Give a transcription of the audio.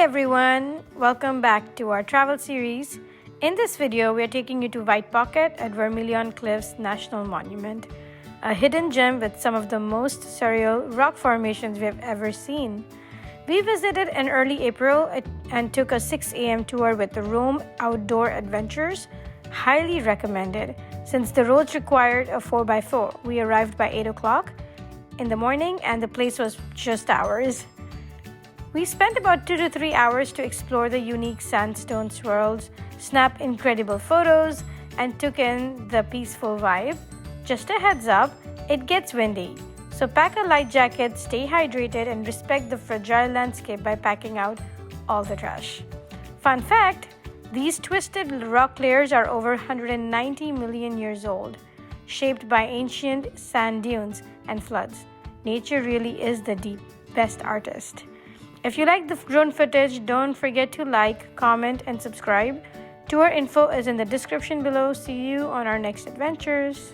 everyone, welcome back to our travel series. In this video, we are taking you to White Pocket at Vermilion Cliffs National Monument, a hidden gem with some of the most surreal rock formations we have ever seen. We visited in early April and took a 6 a.m. tour with the Rome Outdoor Adventures. Highly recommended, since the roads required a 4x4. We arrived by 8 o'clock in the morning and the place was just ours. We spent about 2 to 3 hours to explore the unique sandstone swirls, snap incredible photos, and took in the peaceful vibe. Just a heads up, it gets windy, so pack a light jacket, stay hydrated, and respect the fragile landscape by packing out all the trash. Fun fact, these twisted rock layers are over 190 million years old, shaped by ancient sand dunes and floods. Nature really is the best artist. If you like the drone footage, don't forget to like, comment, and subscribe. Tour info is in the description below. See you on our next adventures.